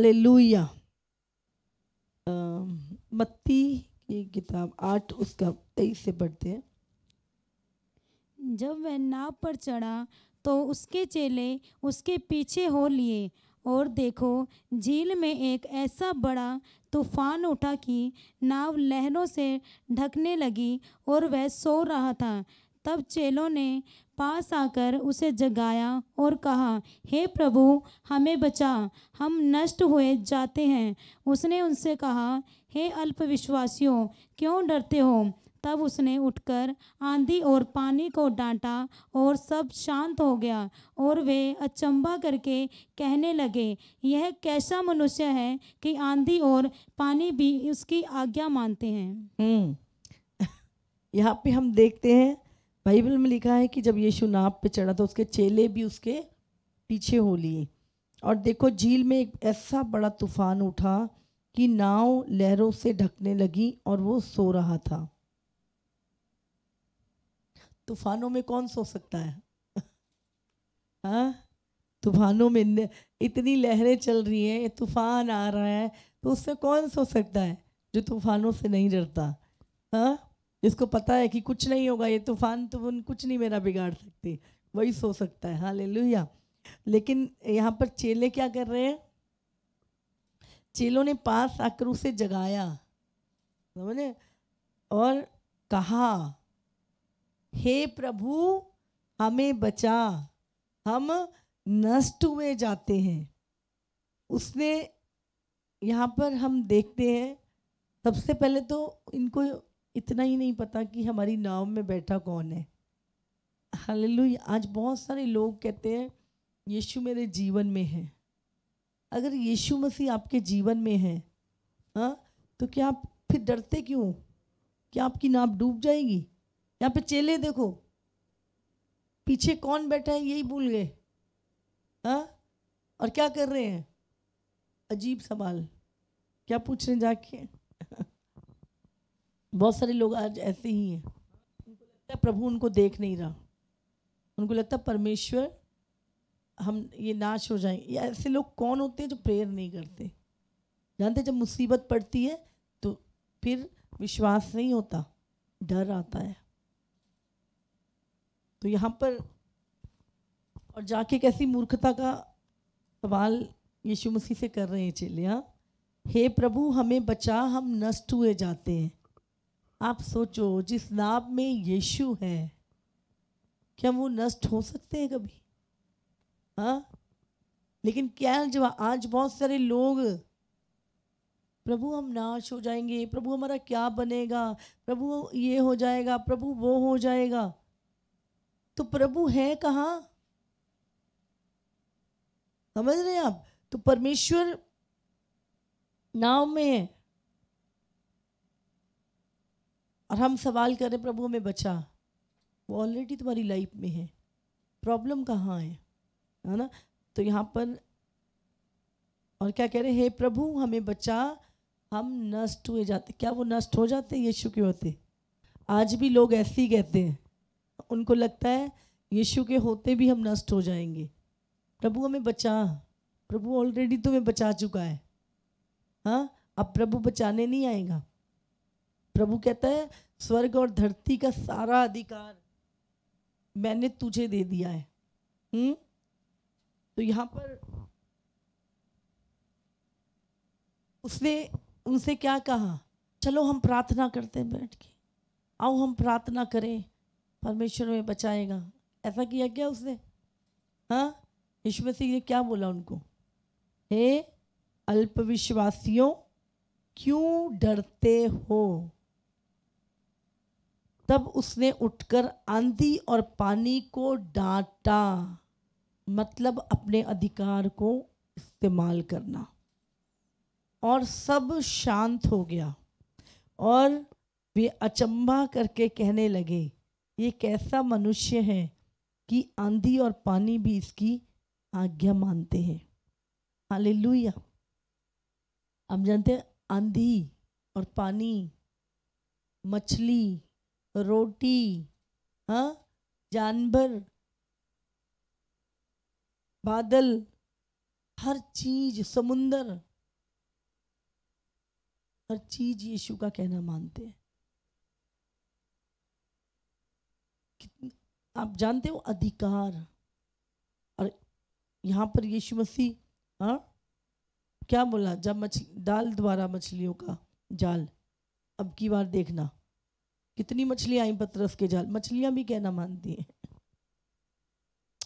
Hallelujah. मत्ती की किताब 8 उसका 23 से पढ़ते हैं। जब वह नाव पर चढ़ा तो उसके चेले उसके पीछे हो लिए, और देखो, झील में एक ऐसा बड़ा तूफान उठा कि नाव लहरों से ढकने लगी और वह सो रहा था। तब चेलों ने पास आकर उसे जगाया और कहा, हे प्रभु, हमें बचा, हम नष्ट हुए जाते हैं। उसने उनसे कहा, हे अल्पविश्वासियों, क्यों डरते हो? तब उसने उठकर आंधी और पानी को डांटा और सब शांत हो गया, और वे अचंभा करके कहने लगे, यह कैसा मनुष्य है कि आंधी और पानी भी उसकी आज्ञा मानते हैं। यहाँ पे हम देखते हैं बाइबल में लिखा है कि जब यीशु नाव पे चढ़ा तो उसके चेले भी उसके पीछे हो लिए, और देखो झील में एक ऐसा बड़ा तूफान उठा कि नाव लहरों से ढकने लगी और वो सो रहा था। तूफानों में कौन सो सकता है? हाँ, तूफानों में इतनी लहरें चल रही हैं, ये तूफान आ रहा है, तो उससे कौन सो सकता है जो तूफानों से नहीं डरता? हाँ, जिसको पता है कि कुछ नहीं होगा, ये तूफान तो कुछ नहीं मेरा बिगाड़ सकते, वही सो सकता है। हालेलुया। लेकिन यहाँ पर चेले क्या कर रहे हैं? चेलों ने पास आकर उसे जगाया, समझे, और कहा, हे प्रभु, हमें बचा, हम नष्ट हुए जाते हैं। उसने यहाँ पर हम देखते हैं, सबसे पहले तो इनको इतना ही नहीं पता कि हमारी नाव में बैठा कौन है। हालेलुया। आज बहुत सारे लोग कहते हैं यीशु मेरे जीवन में है। अगर यीशु मसीह आपके जीवन में है, हाँ, तो क्या आप फिर डरते क्यों? क्या आपकी नाव डूब जाएगी? यहाँ पे चेले देखो, पीछे कौन बैठा है यही भूल गए, हाँ, और क्या कर रहे हैं? अजीब सवाल क्या पूछ रहे हैं जाके? बहुत सारे लोग आज ऐसे ही हैं, उनको लगता है प्रभु उनको देख नहीं रहा, उनको लगता है परमेश्वर हम ये नाश हो जाएंगे। ये ऐसे लोग कौन होते हैं जो प्रेयर नहीं करते? जानते, जब मुसीबत पड़ती है तो फिर विश्वास नहीं होता, डर आता है। तो यहाँ पर और जाके कैसी मूर्खता का सवाल यीशु मसीह से कर रहे हैं चेले। हाँ, हे प्रभु, हमें बचा, हम नष्ट हुए जाते हैं। आप सोचो, जिस नाव में यीशु है, क्या वो नष्ट हो सकते हैं कभी? हाँ, लेकिन क्या जो आज बहुत सारे लोग, प्रभु हम नाश हो जाएंगे, प्रभु हमारा क्या बनेगा, प्रभु ये हो जाएगा, प्रभु वो हो जाएगा। तो प्रभु है कहाँ? समझ रहे हैं आप? तो परमेश्वर नाव में है और हम सवाल करें प्रभु हमें बचा। वो ऑलरेडी तुम्हारी लाइफ में है, प्रॉब्लम कहाँ है ना? तो यहाँ पर और क्या कह रहे हैं? हे प्रभु हमें बचा, हम नष्ट हुए जाते। क्या वो नष्ट हो जाते यीशु के होते? आज भी लोग ऐसे ही कहते हैं, उनको लगता है यीशु के होते भी हम नष्ट हो जाएंगे। प्रभु हमें बचा, प्रभु ऑलरेडी तुम्हें बचा चुका है। हाँ, अब प्रभु बचाने नहीं आएगा। प्रभु कहता है स्वर्ग और धरती का सारा अधिकार मैंने तुझे दे दिया है। तो यहाँ पर उसने उनसे क्या कहा? चलो हम प्रार्थना करते हैं बैठ के, आओ हम प्रार्थना करें, परमेश्वर में बचाएगा। ऐसा किया क्या उसने? हाँ, यीशु मसीह ने क्या बोला उनको? हे अल्पविश्वासियों, क्यों डरते हो? तब उसने उठकर आंधी और पानी को डांटा, मतलब अपने अधिकार को इस्तेमाल करना, और सब शांत हो गया। और वे अचंभा करके कहने लगे, ये कैसा मनुष्य है कि आंधी और पानी भी इसकी आज्ञा मानते हैं। हालेलुया। हम जानते हैं आंधी और पानी, मछली, रोटी, हाँ, जानवर, बादल, हर चीज, समुंदर, हर चीज यीशु का कहना मानते हैं। आप जानते हो अधिकार, और यहाँ पर यीशु मसीह क्या बोला, जब मछली डाल द्वारा मछलियों का जाल, अब की बार देखना कितनी मछलियां आई पतरस के जाल। मछलियां भी कहना मानती हैं,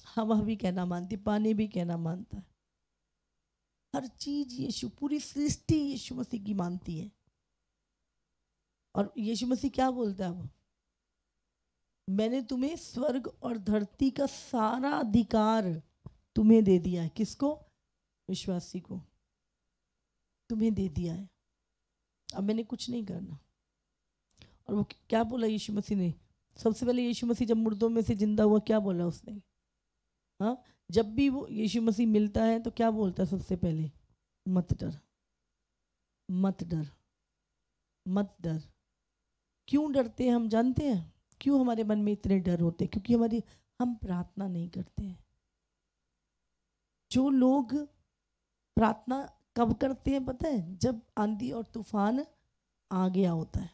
हवा भी कहना मानती, पानी भी कहना मानता है। हर चीज यीशु, पूरी सृष्टि यीशु मसीह की मानती है। और यीशु मसीह क्या बोलता है अब, मैंने तुम्हें स्वर्ग और धरती का सारा अधिकार तुम्हें दे दिया है। किसको? विश्वासी को तुम्हें दे दिया है, अब मैंने कुछ नहीं करना। और वो क्या बोला यीशु मसीह ने? सबसे पहले यीशु मसीह जब मुर्दों में से जिंदा हुआ, क्या बोला उसने? हाँ, जब भी वो यीशु मसीह मिलता है तो क्या बोलता है सबसे पहले? मत डर, मत डर, मत डर। क्यों डरते हैं हम जानते हैं? क्यों हमारे मन में इतने डर होते हैं? क्योंकि हम प्रार्थना नहीं करते हैं। जो लोग प्रार्थना कब करते हैं पता है? जब आंधी और तूफान आ गया होता है,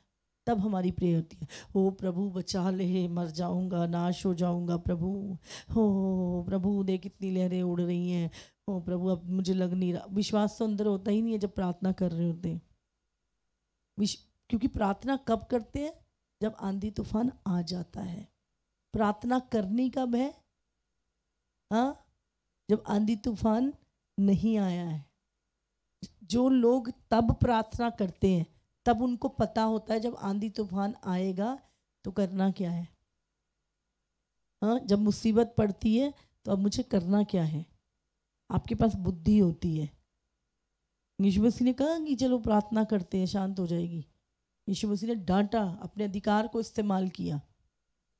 तब हमारी प्रेयर होती है, ओ प्रभु बचा ले, मर जाऊंगा, नाश हो जाऊंगा प्रभु, हो प्रभु देख कितनी लहरें उड़ रही हैं, ओ प्रभु अब मुझे लग नहीं रहा। विश्वास तो अंदर होता ही नहीं है जब प्रार्थना कर रहे होते हैं। क्योंकि प्रार्थना कब करते हैं? जब आंधी तूफान आ जाता है। प्रार्थना करनी कब है? हाँ, जब आंधी तूफान नहीं आया है। जो लोग तब प्रार्थना करते हैं, तब उनको पता होता है जब आंधी तूफान आएगा तो करना क्या है। हाँ, जब मुसीबत पड़ती है तो अब मुझे करना क्या है। आपके पास बुद्धि होती है। यीशु मसीह ने कहा कि चलो प्रार्थना करते हैं, शांत हो जाएगी। यीशु मसीह ने डांटा, अपने अधिकार को इस्तेमाल किया।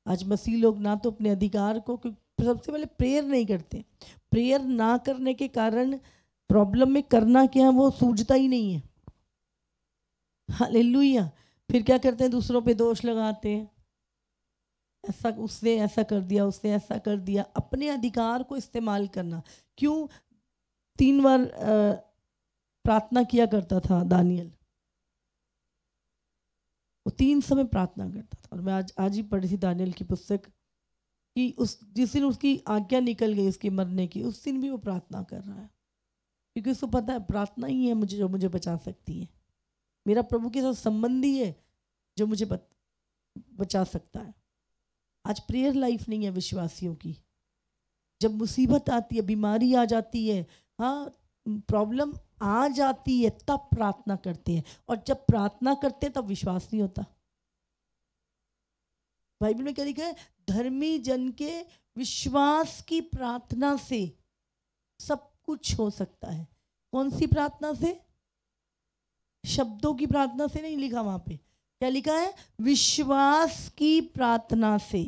आज मसीह लोग ना तो अपने अधिकार को, सबसे पहले प्रेयर नहीं करते। प्रेयर ना करने के कारण प्रॉब्लम में करना क्या है वो सूझता ही नहीं है। हालेलुया। फिर क्या करते हैं? दूसरों पे दोष लगाते हैं, ऐसा उसने ऐसा कर दिया, उसने ऐसा कर दिया। अपने अधिकार को इस्तेमाल करना। क्यों 3 बार प्रार्थना किया करता था दानियल? वो 3 समय प्रार्थना करता था। और मैं आज ही पढ़ी थी दानियल की पुस्तक कि जिस दिन उसकी आज्ञा निकल गई उसके मरने की, उस दिन भी वो प्रार्थना कर रहा है। क्योंकि उसको पता है प्रार्थना ही है जो मुझे बचा सकती है। मेरा प्रभु के साथ संबंध ही है जो मुझे बचा सकता है। आज प्रेयर लाइफ नहीं है विश्वासियों की। जब मुसीबत आती है, बीमारी आ जाती है, हाँ प्रॉब्लम आ जाती है, तब प्रार्थना करते हैं। और जब प्रार्थना करते हैं तब विश्वास नहीं होता। बाइबल में क्या लिखा है? धर्मी जन के विश्वास की प्रार्थना से सब कुछ हो सकता है। कौन सी प्रार्थना से? शब्दों की प्रार्थना से नहीं लिखा वहां पे। क्या लिखा है? विश्वास की प्रार्थना से।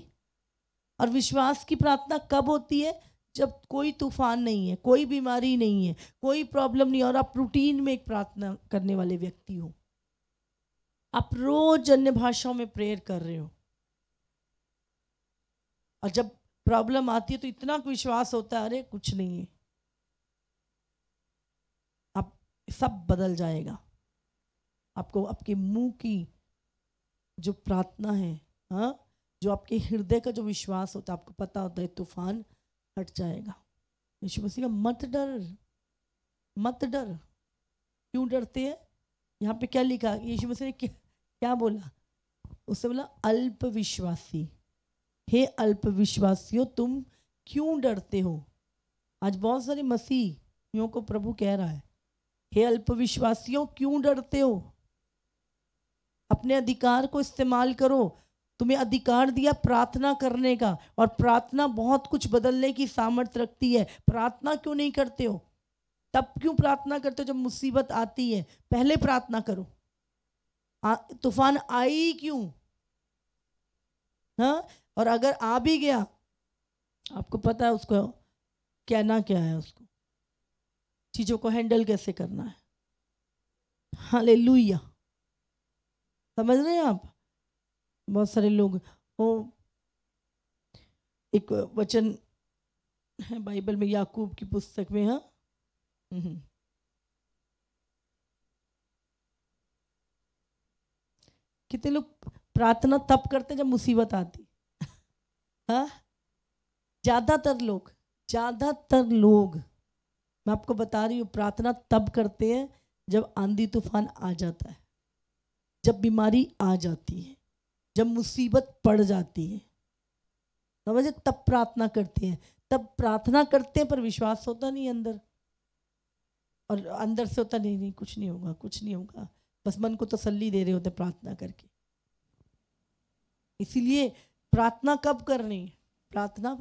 और विश्वास की प्रार्थना कब होती है? जब कोई तूफान नहीं है, कोई बीमारी नहीं है, कोई प्रॉब्लम नहीं है, और आप रूटीन में एक प्रार्थना करने वाले व्यक्ति हो। आप रोज अन्य भाषाओं में प्रेयर कर रहे हो, और जब प्रॉब्लम आती है तो इतना विश्वास होता है, अरे कुछ नहीं है, अब सब बदल जाएगा। आपको आपके मुंह की जो प्रार्थना है, हाँ, जो आपके हृदय का जो विश्वास होता है, आपको पता होता है तूफान हट जाएगा। यीशु मसीह का मत डर, मत डर। क्यों डरते हैं? यहाँ पे क्या लिखा? यीशु मसीह ने क्या बोला? उससे बोला अल्प विश्वासी, हे अल्प विश्वासियों तुम क्यों डरते हो। आज बहुत सारे मसीहियों को प्रभु कह रहा है, हे अल्प विश्वासियों क्यों डरते हो। अपने अधिकार को इस्तेमाल करो। तुम्हें अधिकार दिया प्रार्थना करने का, और प्रार्थना बहुत कुछ बदलने की सामर्थ्य रखती है। प्रार्थना क्यों नहीं करते हो? तब क्यों प्रार्थना करते हो जब मुसीबत आती है? पहले प्रार्थना करो। तूफान आई क्यों? हाँ, और अगर आ भी गया, आपको पता है उसको कहना क्या है, उसको चीजों को हैंडल कैसे करना है। हालेलुया। समझ रहे हैं आप? बहुत सारे लोग वो एक वचन है बाइबल में, याकूब की पुस्तक में, हाँ कितने लोग प्रार्थना तब करते जब मुसीबत आती। हाँ, ज्यादातर लोग मैं आपको बता रही हूँ प्रार्थना तब करते हैं जब आंधी तूफान आ जाता है, जब बीमारी आ जाती है, जब मुसीबत पड़ जाती है, समझे, तब प्रार्थना करते हैं। तब प्रार्थना करते हैं पर विश्वास होता नहीं अंदर, और अंदर से होता नहीं नहीं कुछ नहीं होगा, कुछ नहीं होगा, बस मन को तसल्ली दे रहे होते प्रार्थना करके। इसीलिए प्रार्थना कब करनी है? प्रार्थना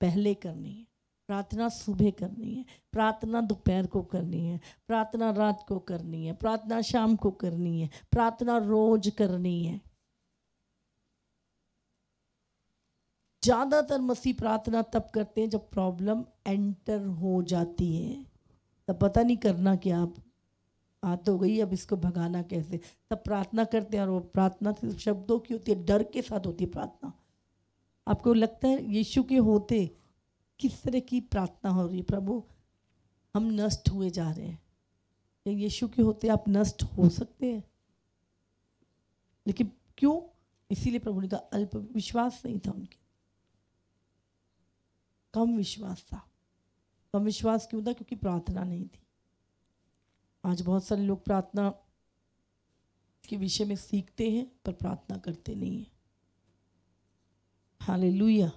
पहले करनी है, प्रार्थना सुबह करनी है, प्रार्थना दोपहर को करनी है, प्रार्थना रात को करनी है, प्रार्थना शाम को करनी है, प्रार्थना रोज करनी है। ज्यादातर मसीह प्रार्थना तब करते हैं जब प्रॉब्लम एंटर हो जाती है, तब पता नहीं करना क्या, आप आ तो गई, अब इसको भगाना कैसे, तब प्रार्थना करते हैं। और वो प्रार्थना सिर्फ शब्दों की होती है, डर के साथ होती है प्रार्थना। आपको लगता है यीशु के होते किस तरह की प्रार्थना हो रही है, प्रभु हम नष्ट हुए जा रहे हैं, यीशु के होते आप नष्ट हो सकते हैं? लेकिन क्यों? इसीलिए प्रभु ने कहा अल्प विश्वास नहीं था उनके, कम विश्वास था। कम विश्वास क्यों था? क्योंकि प्रार्थना नहीं थी। आज बहुत सारे लोग प्रार्थना के विषय में सीखते हैं पर प्रार्थना करते नहीं हैं। हालेलुया।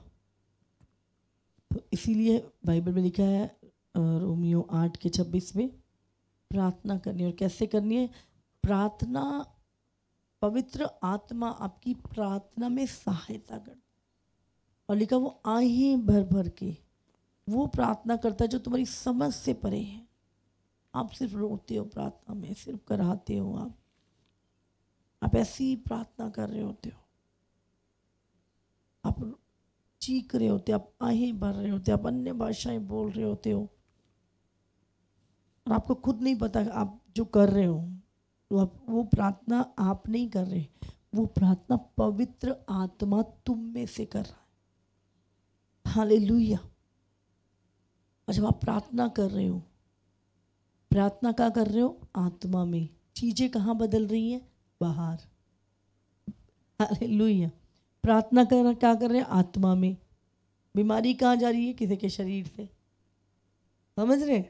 तो इसीलिए बाइबल में लिखा है रोमियो 8:26 में प्रार्थना करनी। और कैसे करनी है प्रार्थना? पवित्र आत्मा आपकी प्रार्थना में सहायता करता, और लिखा वो आहें भर भर के वो प्रार्थना करता है जो तुम्हारी समझ से परे है। आप सिर्फ रोते हो प्रार्थना में, सिर्फ कराते हो, आप ऐसी प्रार्थना कर रहे होते हो, आप चीख रहे होते, आप आहें भर रहे होते, आप अन्य भाषाएं बोल रहे होते हो, और आपको खुद नहीं पता आप जो कर रहे हो। तो आप वो प्रार्थना आप नहीं कर रहे, वो प्रार्थना पवित्र आत्मा तुम में से कर रहा है। हालेलुया। और जब आप प्रार्थना कर रहे हो, प्रार्थना क्या कर रहे हो? आत्मा में। चीजें कहाँ बदल रही हैं? बाहर। हालेलुया। प्रार्थना कर क्या कर रहे हैं? आत्मा में। बीमारी कहाँ जा रही है? किसी के शरीर से। समझ रहे?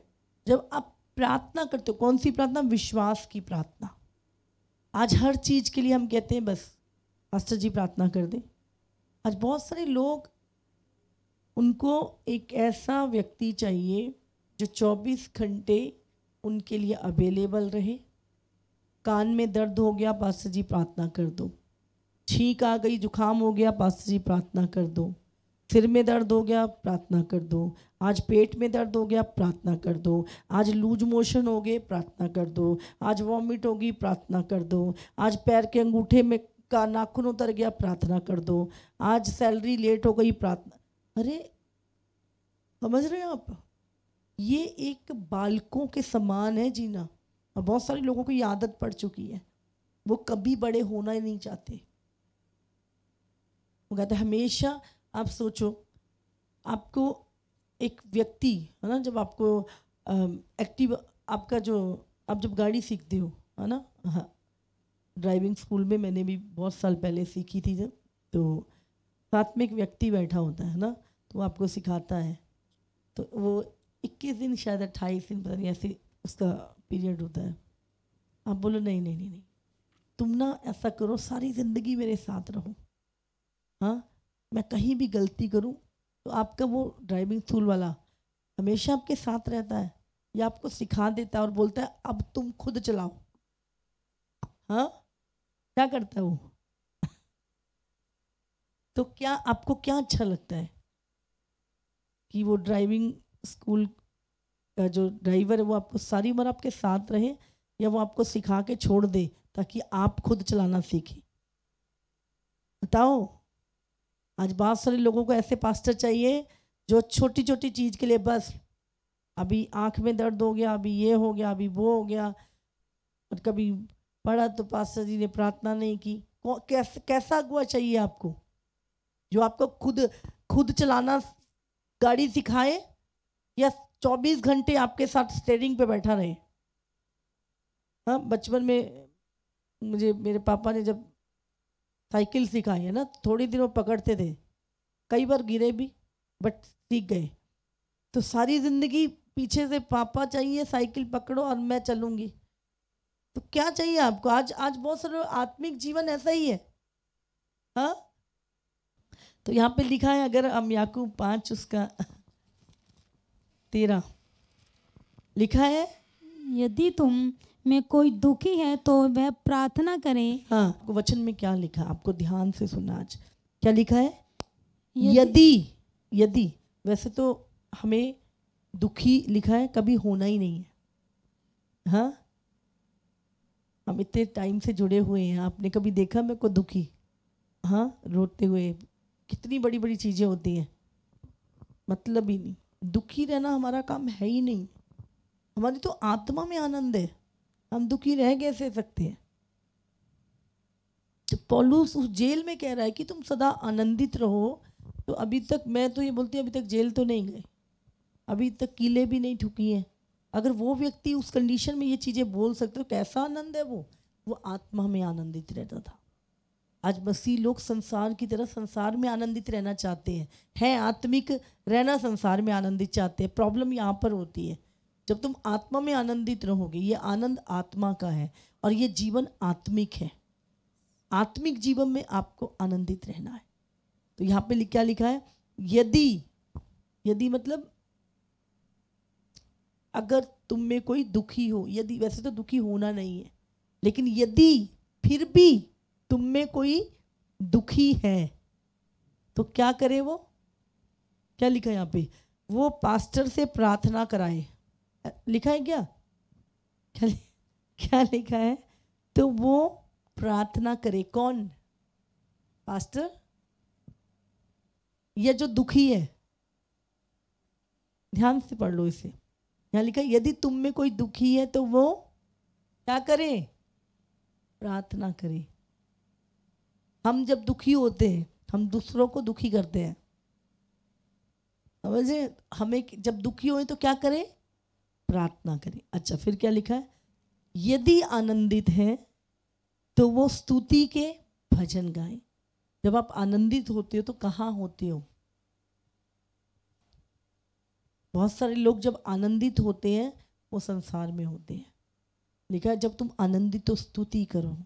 जब आप प्रार्थना करते हो, कौन सी प्रार्थना? विश्वास की प्रार्थना। आज हर चीज के लिए हम कहते हैं बस पास्टर जी प्रार्थना कर दे। आज बहुत सारे लोग, उनको एक ऐसा व्यक्ति चाहिए जो 24 घंटे उनके लिए अवेलेबल रहे। कान में दर्द हो गया, पास्टर जी प्रार्थना कर दो। छींक आ गई, जुकाम हो गया, पास्टर जी प्रार्थना कर दो। सिर में दर्द हो गया, प्रार्थना कर दो। आज पेट में दर्द हो गया, प्रार्थना कर दो। आज लूज मोशन हो गए, प्रार्थना कर दो। आज वॉमिट होगी, प्रार्थना कर दो। आज पैर के अंगूठे में का नाखून उतर गया, प्रार्थना कर दो। आज सैलरी लेट हो गई, प्रार्थना। अरे समझ रहे हैं आप? ये एक बालकों के समान है जीना। और बहुत सारे लोगों को ये आदत पड़ चुकी है, वो कभी बड़े होना ही नहीं चाहते। वो कहते हमेशा, आप सोचो आपको एक व्यक्ति है ना, जब आपको एक्टिव आपका जो आप जब गाड़ी सीखते हो है ना, हाँ, ड्राइविंग स्कूल में मैंने भी बहुत साल पहले सीखी थी जब, तो साथ में एक व्यक्ति बैठा होता है ना, तो वो आपको सिखाता है। तो वो 21 दिन शायद 28 दिन पता नहीं ऐसे उसका पीरियड होता है। आप बोलो नहीं नहीं नहीं नहीं, तुम ना ऐसा करो सारी ज़िंदगी मेरे साथ रहो, हाँ, मैं कहीं भी गलती करूं तो आपका वो ड्राइविंग स्कूल वाला हमेशा आपके साथ रहता है, या आपको सिखा देता है और बोलता है अब तुम खुद चलाओ। हाँ, क्या करता है वो? तो क्या आपको क्या अच्छा लगता है कि वो ड्राइविंग स्कूल का जो ड्राइवर है वो आपको सारी उम्र आपके साथ रहे, या वो आपको सिखा के छोड़ दे ताकि आप खुद चलाना सीखें? बताओ। आज बहुत सारे लोगों को ऐसे पास्टर चाहिए जो छोटी छोटी चीज़ के लिए बस अभी आंख में दर्द हो गया, अभी ये हो गया, अभी वो हो गया, और कभी पढ़ा तो पास्टर जी ने प्रार्थना नहीं की। कैसा अगुआ चाहिए आपको जो आपको खुद चलाना गाड़ी सिखाए, या 24 घंटे आपके साथ स्टीयरिंग पे बैठा रहे? हाँ, बचपन में मुझे मेरे पापा ने जब साइकिल सिखाई है ना, थोड़ी देर में पकड़ते थे, कई बार गिरे भी बट सीख गए। तो सारी जिंदगी पीछे से पापा चाहिए, साइकिल पकड़ो और मैं चलूंगी। तो क्या चाहिए आपको? आज आज बहुत सारे आत्मिक जीवन ऐसा ही है। हाँ, तो यहाँ पे लिखा है, अगर हम याकूब 5 उसका 13 लिखा है, यदि तुम में कोई दुखी है तो वह प्रार्थना करे। हाँ, आपको वचन में क्या लिखा है? आपको ध्यान से सुनना। आज क्या लिखा है? यदि यदि वैसे तो हमें दुखी लिखा है, कभी होना ही नहीं है। हाँ, हम इतने टाइम से जुड़े हुए हैं, आपने कभी देखा मेरे को दुखी? हाँ, रोते हुए? कितनी बड़ी बड़ी चीज़ें होती हैं, मतलब ही नहीं। दुखी रहना हमारा काम है ही नहीं। हमारी तो आत्मा में आनंद है, हम दुखी रह कैसे सकते हैं? तो पौलुस उस जेल में कह रहा है कि तुम सदा आनंदित रहो। तो अभी तक मैं तो ये बोलती हूँ, अभी तक जेल तो नहीं गए, अभी तक कीलें भी नहीं ठुकी हैं। अगर वो व्यक्ति उस कंडीशन में ये चीज़ें बोल सकते, तो कैसा आनंद है वो आत्मा में आनंदित रहता था। आज मसीह लोग संसार की तरह संसार में आनंदित रहना चाहते हैं आत्मिक रहना संसार में आनंदित चाहते हैं। प्रॉब्लम यहाँ पर होती है, जब तुम आत्मा में आनंदित रहोगे, ये आनंद आत्मा का है और ये जीवन आत्मिक है। आत्मिक जीवन में आपको आनंदित रहना है। तो यहाँ पे क्या लिखा है? यदि मतलब अगर तुम में कोई दुखी हो, यदि, वैसे तो दुखी होना नहीं है, लेकिन यदि फिर भी तुम में कोई दुखी है तो क्या करे? वो क्या लिखा है यहाँ पे? वो पास्टर से प्रार्थना कराए। लिखा है क्या? क्या लिखा है? तो वो प्रार्थना करे। कौन? पास्टर या जो दुखी है? ध्यान से पढ़ लो इसे। यहाँ लिखा है, यदि तुम में कोई दुखी है तो वो क्या करे? प्रार्थना करे। हम जब दुखी होते हैं, हम दूसरों को दुखी करते हैं, समझे? हमें जब दुखी होए तो क्या करें? प्रार्थना करें। अच्छा, फिर क्या लिखा है? यदि आनंदित हैं तो वो स्तुति के भजन गाएं। जब आप आनंदित होते हो तो कहाँ होते हो? बहुत सारे लोग जब आनंदित होते हैं वो संसार में होते हैं। लिखा है, जब तुम आनंदित हो स्तुति करो,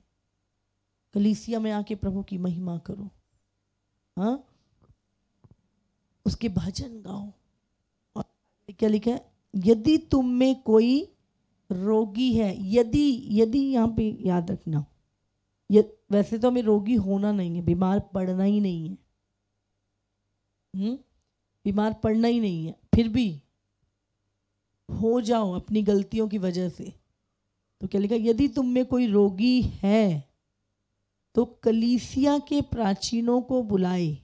कलीसिया में आके प्रभु की महिमा करो, हाँ, उसके भजन गाओ। और क्या लिखा है? यदि तुम में कोई रोगी है, यदि यहाँ पे याद रखना, वैसे तो हमें रोगी होना नहीं है, बीमार पड़ना ही नहीं है, बीमार पड़ना ही नहीं है, फिर भी हो जाओ अपनी गलतियों की वजह से, तो क्या लिखा? यदि तुम में कोई रोगी है तो कलीसिया के प्राचीनों को बुलाए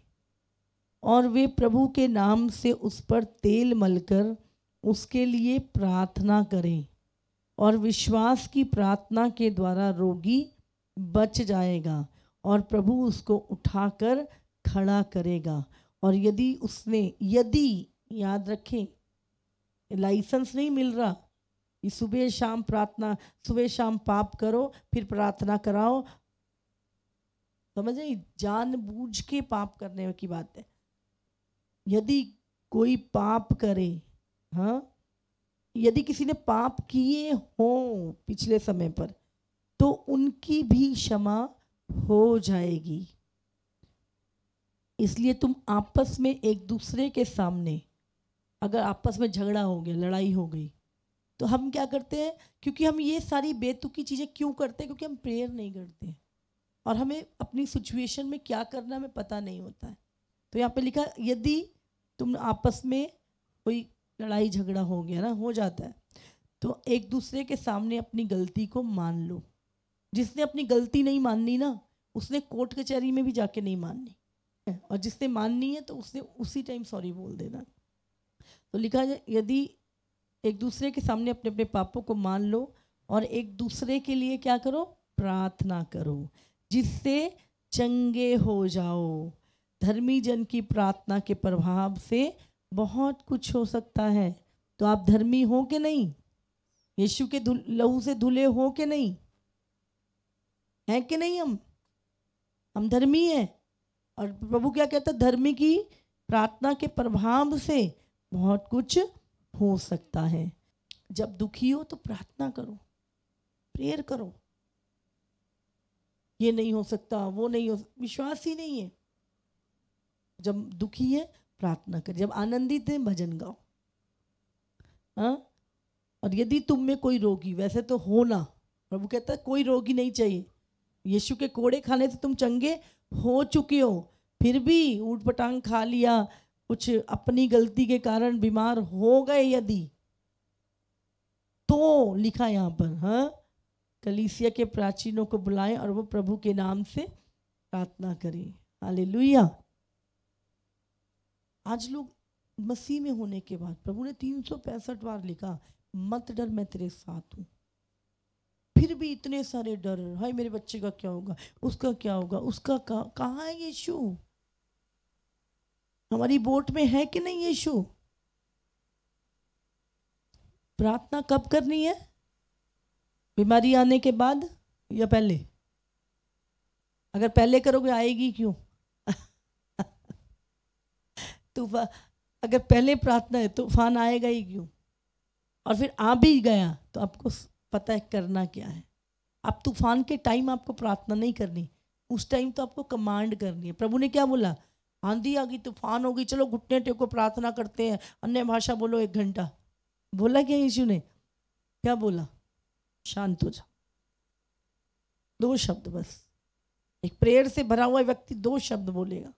और वे प्रभु के नाम से उस पर तेल मलकर उसके लिए प्रार्थना करें, और विश्वास की प्रार्थना के द्वारा रोगी बच जाएगा और प्रभु उसको उठाकर खड़ा करेगा। और यदि याद रखें, लाइसेंस नहीं मिल रहा, ये सुबह शाम प्रार्थना, सुबह शाम पाप करो फिर प्रार्थना कराओ, समझे? जानबूझ के पाप करने की बात है। यदि कोई पाप करे, हाँ, यदि किसी ने पाप किए हो पिछले समय पर, तो उनकी भी क्षमा हो जाएगी। इसलिए तुम आपस में एक दूसरे के सामने, अगर आपस में झगड़ा हो गया, लड़ाई हो गई, तो हम क्या करते हैं? क्योंकि हम ये सारी बेतुकी चीज़ें क्यों करते हैं? क्योंकि हम प्रेयर नहीं करते और हमें अपनी सिचुएशन में क्या करना हमें पता नहीं होता है। तो यहाँ पे लिखा, यदि तुम आपस में कोई लड़ाई झगड़ा हो गया ना, हो जाता है, तो एक दूसरे के सामने अपनी गलती को मान लो। जिसने अपनी गलती नहीं माननी ना, उसने कोर्ट कचहरी में भी जाके नहीं माननी, और जिसने माननी है तो उसने उसी टाइम सॉरी बोल देना। तो लिखा है, यदि एक दूसरे के सामने अपने अपने पापों को मान लो और एक दूसरे के लिए क्या करो? प्रार्थना करो, जिससे चंगे हो जाओ। धर्मी जन की प्रार्थना के प्रभाव से बहुत कुछ हो सकता है। तो आप धर्मी हो कि नहीं? यीशु के लहू से धुले हो कि नहीं? है कि नहीं हम? हम धर्मी हैं। और प्रभु क्या कहता है, धर्मी की प्रार्थना के प्रभाव से बहुत कुछ हो सकता है। जब दुखी हो तो प्रार्थना करो, प्रेयर करो। ये नहीं हो सकता, वो नहीं हो सकता, विश्वास ही नहीं है। जब दुखी है प्रार्थना कर, जब आनंदित है भजन गाओ। हाँ, और यदि तुम में कोई रोगी, वैसे तो हो ना, प्रभु कहता है कोई रोगी नहीं चाहिए। यीशु के कोड़े खाने से तुम चंगे हो चुके हो, फिर भी ऊट पटांग खा लिया, कुछ अपनी गलती के कारण बीमार हो गए यदि, तो लिखा यहाँ पर, हाँ, कलीसिया के प्राचीनों को बुलाएं और वो प्रभु के नाम से प्रार्थना करें। हालेलुया। आज लोग मसीह में होने के बाद, प्रभु ने 365 बार लिखा मत डर मैं तेरे साथ हूं, फिर भी इतने सारे डर, हाय मेरे बच्चे का क्या होगा, उसका क्या होगा, उसका कहाँ है यीशु? हमारी बोट में है कि नहीं यीशु? प्रार्थना कब करनी है? बीमारी आने के बाद या पहले? अगर पहले करोगे आएगी क्यों? तूफान, अगर पहले प्रार्थना है तूफान आएगा ही क्यों? और फिर आ भी गया तो आपको पता है करना क्या है। अब तूफान के टाइम आपको प्रार्थना नहीं करनी, उस टाइम तो आपको कमांड करनी है। प्रभु ने क्या बोला? आंधी आ गई, तूफान हो गई, चलो घुटने टेको प्रार्थना करते हैं, अन्य भाषा बोलो 1 घंटा। बोला क्या यीशु ने? क्या बोला? शांत हो जा। 2 शब्द बस। एक प्रेयर से भरा हुआ व्यक्ति 2 शब्द बोलेगा।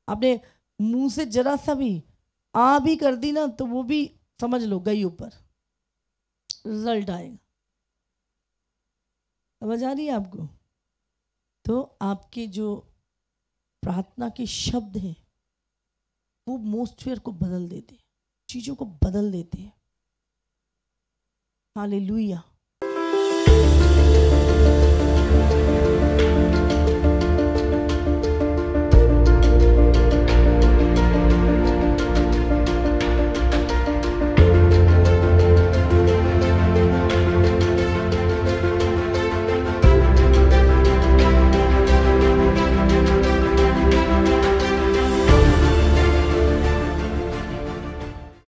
आपने मुंह से जरा सा भी आ भी कर दी ना, तो वो भी समझ लो गई ऊपर, रिजल्ट आएगा। समझ आ रही है आपको? तो आपके जो प्रार्थना के शब्द हैं वो एटमॉस्फेयर को बदल देते हैं, चीजों को बदल देते हैं। हालेलुया।